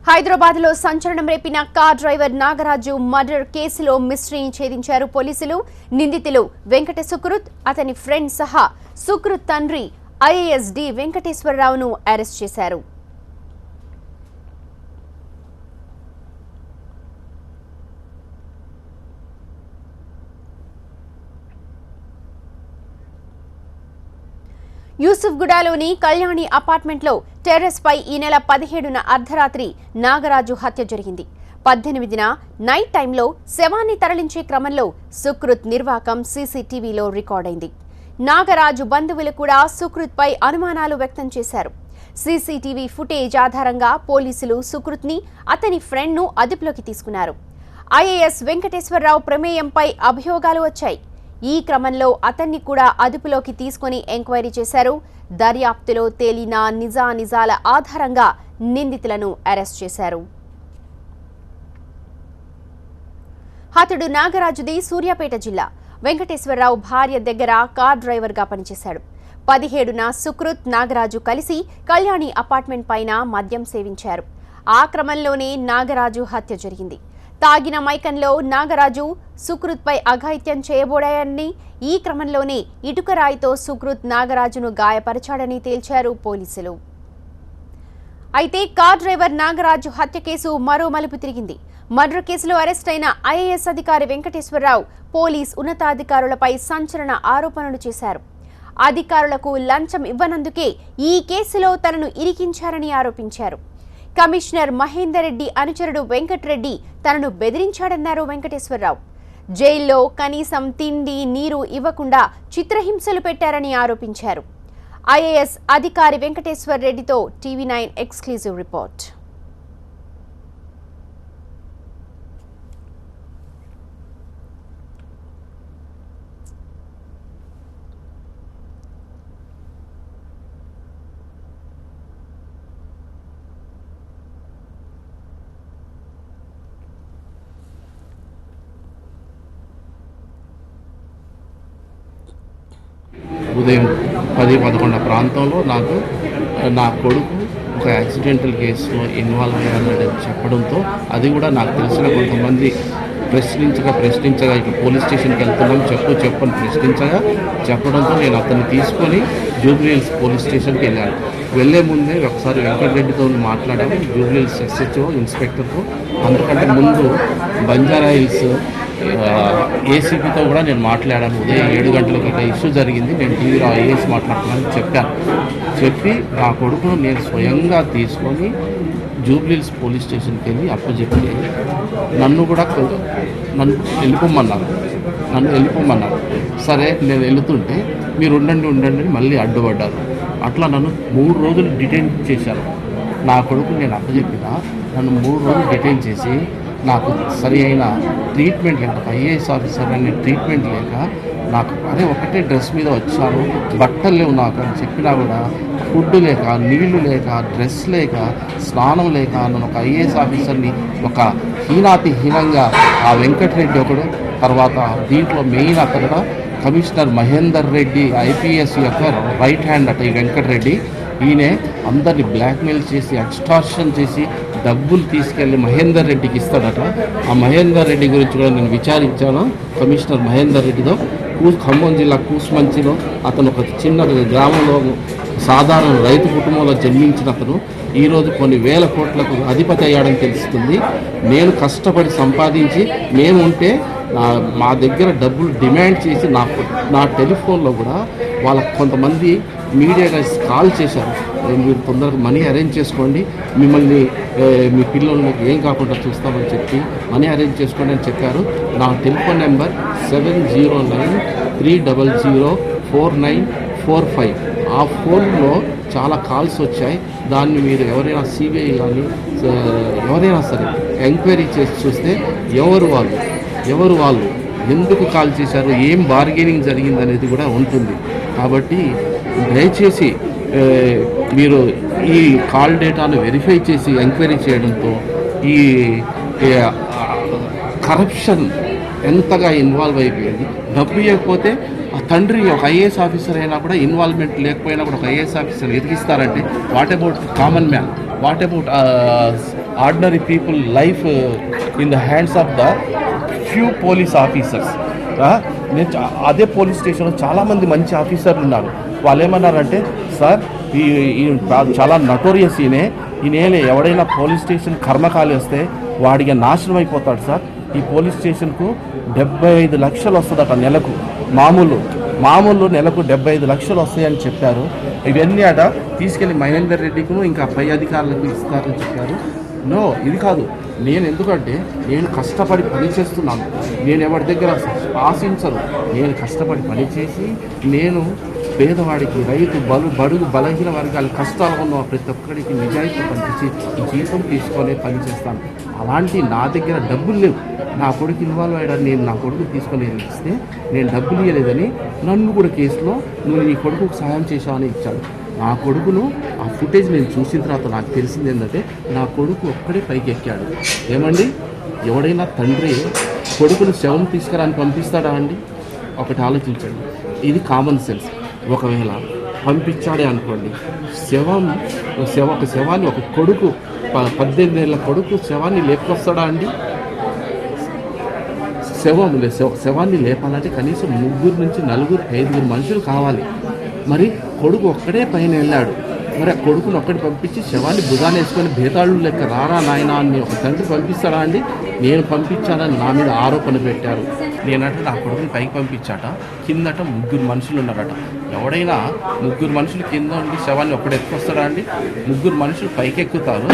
హైదరాబాద్లో సంచలనం రేపిన car driver Nagaraju murder కేసులో మిస్టరీని ఛేదించారు పోలీసులు. నిందితులు వెంకట సుకృత్, అతని ఫ్రెండ్ సహా సుకృత్ తండ్రి ఐఏఎస్ డి వెంకటేశ్వరరావును అరెస్ట్ చేశారు. యూసుఫ్గూడలోని కళ్యాణి అపార్ట్మెంట్లో టెర్రస్ పై ఈ నెల 17న అర్ధరాత్రి నాగరాజు హత్య జరిగింది. 18న నైట్ టైంలో శవాన్ని తరలించే క్రమంలో సుకృత్ నిర్వాకం సీసీటీవీలో రికార్డైంది. నాగరాజు బంధువులు కూడా సుకృత్ పై అనుమానాలు వ్యక్తం చేశారు. సీసీటీవీ ఫుటేజ్ ఆధారంగా పోలీసులు సుకృత్ని, అతని ఫ్రెండ్ను అదుపులోకి తీసుకున్నారు. ఐఏఎస్ వెంకటేశ్వరరావు ప్రమేయంపై అభియోగాలు వచ్చాయి. ఈ క్రమంలో అతన్ని కూడా అదుపులోకి తీసుకుని ఎంక్వైరీ చేశారు. దర్యాప్తులో తేలిన నిజాల ఆధారంగా నిందితులను అరెస్ట్ చేశారు. హతుడు నాగరాజుది సూర్యాపేట జిల్లా. వెంకటేశ్వరరావు భార్య దగ్గర కార్ డ్రైవర్గా పనిచేశాడు. 17న సుకృత్, నాగరాజు కలిసి కళ్యాణి అపార్ట్మెంట్ పైన మద్యం సేవించారు. ఆ క్రమంలోనే నాగరాజు హత్య జరిగింది. తాగిన మైకంలో నాగరాజు సుకృత్ పై అఘాయిత్యం చేయబోడాయని, ఈ క్రమంలోనే ఇటుకరాయితో సుకృత్ నాగరాజును గాయపరిచాడని తేల్చారు పోలీసులు. అయితే కార్ డ్రైవర్ నాగరాజు హత్య కేసు మరో మలుపు తిరిగింది. మర్డర్ కేసులో అరెస్ట్ అయిన ఐఏఎస్ అధికారి వెంకటేశ్వరరావు పోలీస్ ఉన్నతాధికారులపై సంచలన ఆరోపణలు చేశారు. అధికారులకు లంచం ఇవ్వనందుకే ఈ కేసులో తనను ఇరికించారని ఆరోపించారు. కమిషనర్ మహేందర్ రెడ్డి అనుచరుడు వెంకట్రెడ్డి తనను బెదిరించాడన్నారు వెంకటేశ్వరరావు. జైల్లో కనీసం తిండి, నీరు ఇవ్వకుండా చిత్రహింసలు పెట్టారని ఆరోపించారు. ఐఏఎస్ అధికారి వెంకటేశ్వర్ రెడ్డితో టీవీ9 ఎక్స్క్లూజివ్ రిపోర్ట్. ఉదయం 10-11 ప్రాంతంలో నా కొడుకు ఒక యాక్సిడెంటల్ కేసులో ఇన్వాల్వ్ అయ్యారని చెప్పడంతో, అది కూడా నాకు తెలిసిన కొంతమంది ప్రశ్నించగా ఇక పోలీస్ స్టేషన్కి వెళ్తున్నాం చెప్పని చెప్పడంతో నేను అతన్ని తీసుకొని జూబ్లీహిల్స్ పోలీస్ స్టేషన్కి వెళ్ళాను. వెళ్లే ముందే ఒకసారి వెంకటరెడ్డితో మాట్లాడాను, జూబ్లీహిల్స్ ఎస్హెచ్ఓ ఇన్స్పెక్టర్తో. అంతకంటే ముందు బంజారా హిల్స్ ఏసీపీతో కూడా నేను మాట్లాడాను. ఉదయం 7 గంటలకి ఇట్లా ఇష్యూ జరిగింది, నేను టీవీలో ఐఏఎస్ మాట్లాడుతున్నాను చెప్పి నా కొడుకును నేను స్వయంగా తీసుకొని జూబ్లీహిల్స్ పోలీస్ స్టేషన్కి వెళ్ళి అప్పచెప్పి నన్ను వెళ్ళిపోమన్నారు. సరే నేను వెళుతుంటే మీరు ఉండండి మళ్ళీ అడ్డుపడ్డారు. అట్లా నన్ను 3 రోజులు డిటైన్ చేశారు. నా కొడుకు నేను అప్పచెప్పిన నన్ను 3 రోజులు డిటైన్ చేసి నాకు సరి అయిన ట్రీట్మెంట్ లేక, ఐఏఎస్ ఆఫీసర్ అనే ట్రీట్మెంట్ లేక, నాకు ఒకటే డ్రెస్ మీద వచ్చాను, బట్టలు లేవు నాకు అని చెప్పినా కూడా ఫుడ్ లేక, నీళ్లు లేక, డ్రెస్ లేక, స్నానం లేక నన్ను ఒక ఐఏఎస్ ఆఫీసర్ని ఒక హీనంగా ఆ వెంకటరెడ్డి ఒకడు, తర్వాత దీంట్లో మెయిన్ అక్కడ కమిషనర్ మహేందర్ రెడ్డి ఐపీఎస్ యొక్క రైట్ హ్యాండ్ అట ఈ వెంకటరెడ్డి. ఈయనే అందరినీ బ్లాక్మెయిల్ చేసి, ఎక్స్టార్షన్ చేసి డబ్బులు తీసుకెళ్ళి మహేందర్ రెడ్డికి ఇస్తాడట. ఆ మహేందర్ రెడ్డి గురించి కూడా నేను విచారించాను కమిషనర్ మహేందర్ రెడ్డితో. ఖమ్మం జిల్లా కూసుమంచిలో అతను ఒక చిన్న గ్రామంలో సాధారణ రైతు కుటుంబంలో జన్మించిన అతను ఈరోజు కొన్ని వేల కోట్లకు అధిపతి అయ్యాడని తెలుస్తుంది. నేను కష్టపడి సంపాదించి మేము ఉంటే మా దగ్గర డబ్బులు డిమాండ్ చేసి నా టెలిఫోన్లో కూడా వాళ్ళకు కొంతమంది మీడియా కాల్ చేశారు, మీరు తొందరగా మనీ అరేంజ్ చేసుకోండి, మిమ్మల్ని మీ పిల్లలకి ఏం కాకుండా చూస్తామని చెప్పి మనీ అరేంజ్ చేసుకోండి అని చెప్పారు. నా టెలిఫోన్ నెంబర్ 7093004945. ఆ ఫోన్లో చాలా కాల్స్ వచ్చాయి. దాన్ని మీరు ఎవరైనా సిబిఐ కానీ ఎవరైనా సరే ఎంక్వైరీ చేసి చూస్తే ఎవరు వాళ్ళు ఎందుకు కాల్ చేశారు, ఏం బార్గెనింగ్ జరిగింది అనేది కూడా ఉంటుంది. కాబట్టి దయచేసి మీరు ఈ కాల్ డేటాను వెరిఫై చేసి ఎంక్వైరీ చేయడంతో ఈ కరప్షన్ ఎంతగా ఇన్వాల్వ్ అయిపోయింది. డబ్బు ఇవ్వకపోతే ఆ తండ్రి ఒక ఐఏఎస్ ఆఫీసర్ అయినా కూడా ఇన్వాల్వ్మెంట్ లేకపోయినా కూడా ఒక ఐఏఎస్ ఆఫీసర్ ఎదిగిస్తారంటే what about common man? What about ordinary people life in the hands of the few police officers. నేను అదే పోలీస్ స్టేషన్లో చాలామంది మంచి ఆఫీసర్లు ఉన్నారు. వాళ్ళు ఏమన్నారంటే, సార్ ఈ చాలా నటోరియస్ ఈయన ఎవడైనా పోలీస్ స్టేషన్ కర్మకాలి వస్తే వాడికి నాశనం అయిపోతాడు సార్. ఈ పోలీస్ స్టేషన్కు 75 లక్షలు వస్తుందట నెలకు. మామూలు నెలకు 75 లక్షలు వస్తాయని చెప్పారు. ఇవన్నీ అట తీసుకెళ్ళి మహేందర్ రెడ్డికి ఇంకా పై అధికారులకు ఇస్తారని చెప్పారు. నో, ఇది కాదు. నేను ఎందుకంటే నేను కష్టపడి పని చేస్తున్నాను. నేను ఎవరి దగ్గర ఆశించను. నేను కష్టపడి పని చేసి నేను పేదవాడికి, రైతు, బడుగు బలహీన వర్గాల కష్టాలు ఉన్న ప్రతి ఒక్కరికి నిజాయితీ పంపించి జీతం తీసుకొని పని చేస్తాను. అలాంటి నా దగ్గర డబ్బులు లేవు. నా కొడుకు ఇన్వాల్వ్ అయ్యాడని నేను నా కొడుకు తీసుకొని ఇస్తే నేను డబ్బులు ఇవ్వలేదని నన్ను కూడా కేసులో నువ్వు నీ కొడుకుకు సహాయం చేశావని ఇచ్చాడు. నా కొడుకును ఆ ఫుటేజ్ నేను చూసిన తర్వాత నాకు తెలిసింది ఏంటంటే నా కొడుకు ఒక్కడే పైకి ఎక్కాడు. ఏమండి, ఎవడైనా తండ్రి కొడుకును శవం తీసుకురాని పంపిస్తాడా అండి? ఒకటి ఆలోచించండి. ఇది కామన్ సెన్స్. ఒకవేళ పంపించాడే అనుకోండి, ఒక శవాన్ని ఒక కొడుకు 18 ఏళ్ళ కొడుకు శవాన్ని లేపుకొస్తాడా అండి? శవాన్ని లేపాలంటే కనీసం 3 నుంచి 4, 5 మనుషులు కావాలి. మరి కొడుకు ఒక్కడే పైన వెళ్ళాడు. మరి ఆ కొడుకును ఒక్కటి పంపించి శవాన్ని భుజాన్ని వేసుకొని భేతాళులు లెక్క రారా నాయనా అని ఒక తండ్రి పంపిస్తాడా అండి? నేను పంపించానని నా మీద ఆరోపణ పెట్టారు. నేనంటే నా కొడుకుని పైకి పంపించాట, కిందట 3 మనుషులు ఉన్నారట. ఎవడైనా 3 మనుషులు కింద ఉండి శవాన్ని ఒకడు ఎత్తుకొస్తాడా అండి? 3 మనుషులు పైకి ఎక్కుతారు,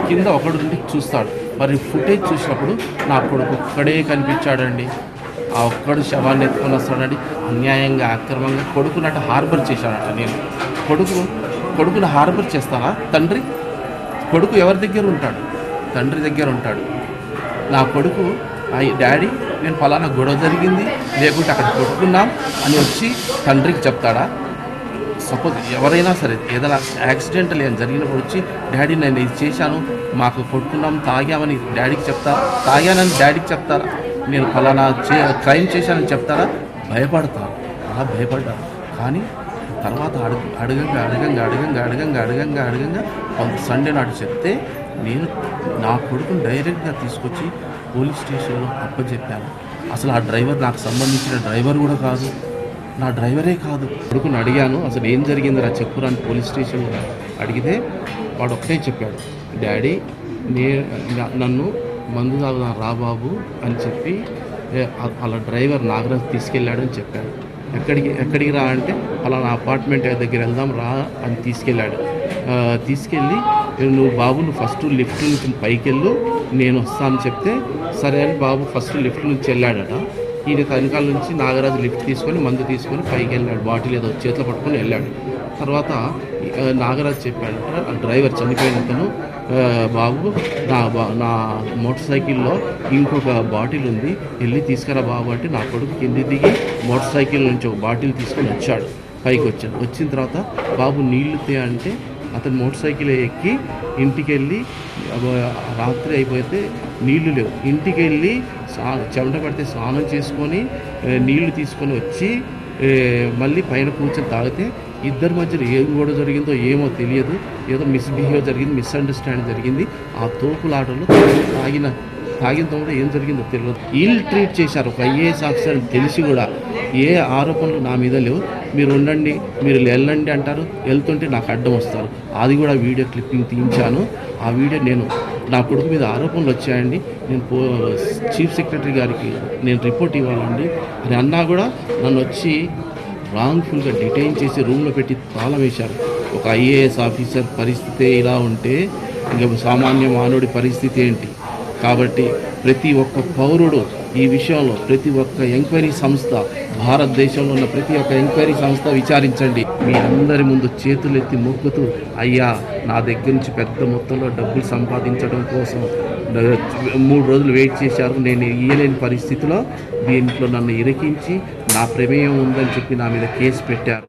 కింద ఒకడు ఉండి చూస్తాడు. మరి ఫుటేజ్ చూసినప్పుడు నా కొడుకు ఒక్కడే కనిపించాడండి. ఆ ఒక్కడు శవాన్ని ఎత్తుకొని వస్తాడండి. అన్యాయంగా, అక్రమంగా కొడుకునట హార్బర్ చేశాడట. నేను కొడుకును హార్బర్ చేస్తానా? తండ్రి కొడుకు ఎవరి దగ్గర ఉంటాడు? తండ్రి దగ్గర ఉంటాడు. నా కొడుకు డాడీ నేను ఫలానా గొడవ జరిగింది, లేకుంటే అక్కడ కొట్టుకున్నాం అని వచ్చి తండ్రికి చెప్తాడా? సపోజ్ ఎవరైనా సరే ఏదైనా యాక్సిడెంటల్ ఏం జరిగినప్పుడు వచ్చి డాడీ నేను ఇది చేశాను, మాకు కొట్టుకున్నాం, తాగామని డాడీకి చెప్తారా? తాగానని డాడీకి చెప్తారా? నేను ఫలానా క్రైమ్ చేశానని చెప్తారా? భయపడతారు. అలా భయపడ్డారు. కానీ తర్వాత అడగంగా కొంత సండే నాడు చెప్తే నేను నా కొడుకుని డైరెక్ట్గా తీసుకొచ్చి పోలీస్ స్టేషన్లో అప్పచెప్పాను. అసలు ఆ డ్రైవర్ నాకు సంబంధించిన డ్రైవర్ కూడా కాదు, నా డ్రైవరే కాదు. కొడుకుని అడిగాను, అసలు ఏం జరిగిందిరా చెప్పురా అని పోలీస్ స్టేషన్లో అడిగితే వాడు ఒకటే చెప్పాడు, డాడీ నన్ను మందు తాగుదాం రా బాబు అని చెప్పి అలా డ్రైవర్ నాగరాజు తీసుకెళ్ళాడని చెప్పాడు. ఎక్కడికి రా అంటే అలా నా అపార్ట్మెంట్ దగ్గర వెళ్దాం రా అని తీసుకెళ్ళి నువ్వు ఫస్ట్ లిఫ్ట్ నుంచి పైకి వెళ్ళు, నేను వస్తాను చెప్తే సరే అని బాబు ఫస్ట్ లిఫ్ట్ నుంచి వెళ్ళాడట. ఈయన వెనకాల నుంచి నాగరాజు లిఫ్ట్ తీసుకొని మందు తీసుకొని పైకి వెళ్ళాడు. బాటిల్ ఏదో చేతిలో పట్టుకొని వెళ్ళాడు. తర్వాత నాగరాజు చెప్పాడంట ఆ డ్రైవర్ చనిపోయినంతను, బాబు నా మోటార్ సైకిల్లో ఇంకొక బాటిల్ ఉంది, వెళ్ళి తీసుకురా బాబు అంటే నా కొడుకు కింది దిగి మోటార్ సైకిల్ నుంచి ఒక బాటిల్ తీసుకొని వచ్చాడు. పైకి వచ్చిన తర్వాత బాబు నీళ్లు తే అంటే అతను మోటార్ సైకిల్ ఎక్కి ఇంటికి వెళ్ళి రాత్రి అయిపోతే నీళ్లు లేవు, ఇంటికి వెళ్ళి చెమట పడితే స్నానం చేసుకొని నీళ్లు తీసుకొని వచ్చి మళ్ళీ పైన కూర్చొని తాగితే ఇద్దరి మధ్యలో ఏం గొడవ జరిగిందో ఏమో తెలియదు, ఏదో మిస్బిహేవ్ జరిగింది, మిస్అండర్స్టాండ్ జరిగింది. ఆ తోపులాటలో తాగిన కూడా ఏం జరిగిందో తెలియదు. ఇల్ ట్రీట్ చేశారు ఒక ఐఏఎస్ ఆఫీసర్ తెలిసి కూడా. ఏ ఆరోపణలు నా మీద లేవు, మీరు ఉండండి, మీరు వెళ్ళండి అంటారు, వెళ్తుంటే నాకు అడ్డం వస్తారు. అది కూడా వీడియో క్లిప్పింగ్ తీయించాను. ఆ వీడియో నేను నా కొడుకు మీద ఆరోపణలు వచ్చాయండి, నేను చీఫ్ సెక్రటరీ గారికి నేను రిపోర్ట్ ఇవ్వాలండి అని అన్నా కూడా నన్ను వచ్చి రాంగ్ఫుల్గా డిటైన్ చేసి రూమ్లో పెట్టి తాళం వేశారు. ఒక ఐఏఎస్ ఆఫీసర్ పరిస్థితి ఇలా ఉంటే ఇంకా సామాన్య మానవుడి పరిస్థితి ఏంటి? కాబట్టి ప్రతి ఒక్క పౌరుడు ఈ విషయంలో, ప్రతి ఒక్క ఎంక్వైరీ సంస్థ, భారతదేశంలో ఉన్న ప్రతి ఒక్క ఎంక్వైరీ సంస్థ విచారించండి. మీ అందరి ముందు చేతులెత్తి మొక్కుతూ, అయ్యా నా దగ్గర నుంచి పెద్ద మొత్తంలో డబ్బులు సంపాదించడం కోసం 3 రోజులు వెయిట్ చేశారు, నేను ఇయ్యలేని పరిస్థితిలో దీంట్లో నన్ను ఇరికించి నా ప్రమేయం ఉందని చెప్పి నా మీద కేసు పెట్టారు.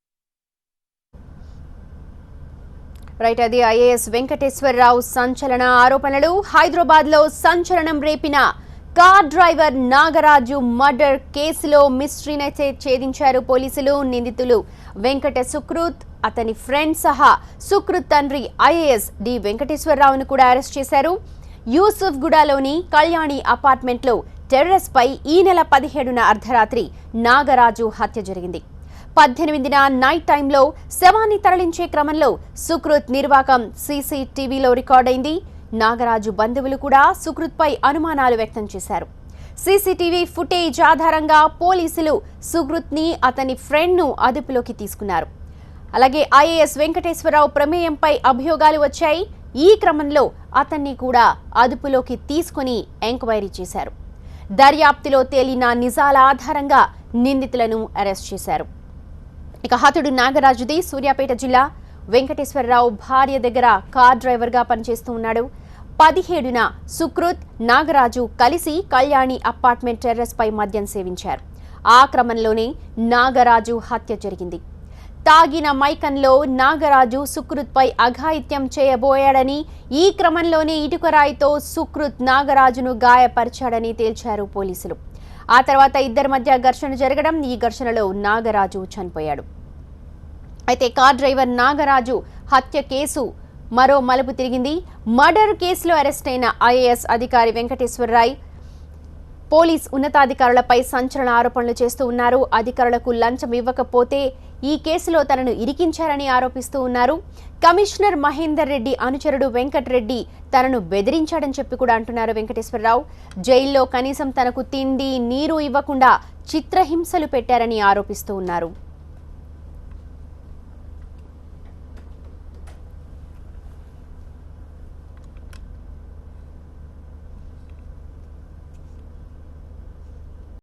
రైట్, అది ఐఏఎస్ వెంకటేశ్వరరావు సంచలన ఆరోపణలు. హైదరాబాద్లో సంచలనం రేపిన కార్ డ్రైవర్ నాగరాజు మర్డర్ కేసులో మిస్టరీనైతే ఛేదించారు పోలీసులు. నిందితులు వెంకట సుకృత్, అతని ఫ్రెండ్ సహా సుకృత్ తండ్రి ఐఏఎస్ డి వెంకటేశ్వరరావును కూడా అరెస్ట్ చేశారు. యూసుఫ్ గూడలోని కళ్యాణి అపార్ట్మెంట్లో టెర్రస్ పై ఈ నెల 17న అర్ధరాత్రి నాగరాజు హత్య జరిగింది. 18న నైట్ టైంలో శవాన్ని తరలించే క్రమంలో సుకృత్ నిర్వాకం సీసీటీవీలో రికార్డైంది. నాగరాజు బంధువులు కూడా సుకృత్ పై అనుమానాలు వ్యక్తం చేశారు. సీసీటీవీ ఫుటేజ్ ఆధారంగా పోలీసులు సుకృత్ ని అతని ఫ్రెండ్ ను అదుపులోకి తీసుకున్నారు. అలాగే ఐఏఎస్ వెంకటేశ్వరరావు ప్రమేయంపై అభియోగాలు వచ్చాయి. ఈ క్రమంలో అతన్ని కూడా అదుపులోకి తీసుకుని ఎంక్వైరీ చేశారు. దర్యాప్తులో తేలిన నిజాల ఆధారంగా నిందితులను అరెస్ట్ చేశారు. ఇక హతుడు నాగరాజుది సూర్యాపేట జిల్లా. వెంకటేశ్వరరావు భార్య దగ్గర కార్ డ్రైవర్గా పనిచేస్తూ ఉన్నాడు. 17న సుకృత్ నాగరాజు కలిసి కళ్యాణి అపార్ట్మెంట్ టెర్రస్ పై మద్యం సేవించారు. ఆ క్రమంలోనే నాగరాజు హత్య జరిగింది. తాగిన మైకంలో నాగరాజు సుకృత్ పై అఘాయిత్యం చేయబోయాడని, ఈ క్రమంలోనే ఇటుకరాయితో సుకృత్ నాగరాజును గాయపరిచాడని తేల్చారు పోలీసులు. ఆ తర్వాత ఇద్దరి మధ్య ఘర్షణ జరగడం, ఈ ఘర్షణలో నాగరాజు చనిపోయాడు. అయితే కార్ డ్రైవర్ నాగరాజు హత్య కేసు మరో మలుపు తిరిగింది. మర్డర్ కేసులో అరెస్ట్ అయిన ఐఏఎస్ అధికారి వెంకటేశ్వరరావు పోలీస్ ఉన్నతాధికారులపై సంచలన ఆరోపణలు చేస్తూ ఉన్నారు. అధికారులకు లంచం ఇవ్వకపోతే ఈ కేసులో తనను ఇరికించారని ఆరోపిస్తూ ఉన్నారు. కమిషనర్ మహేందర్ రెడ్డి అనుచరుడు వెంకటరెడ్డి తనను బెదిరించాడని చెప్పి కూడా అంటున్నారు వెంకటేశ్వరరావు. జైల్లో కనీసం తనకు తిండి నీరు ఇవ్వకుండా చిత్రహింసలు పెట్టారని ఆరోపిస్తూ ఉన్నారు.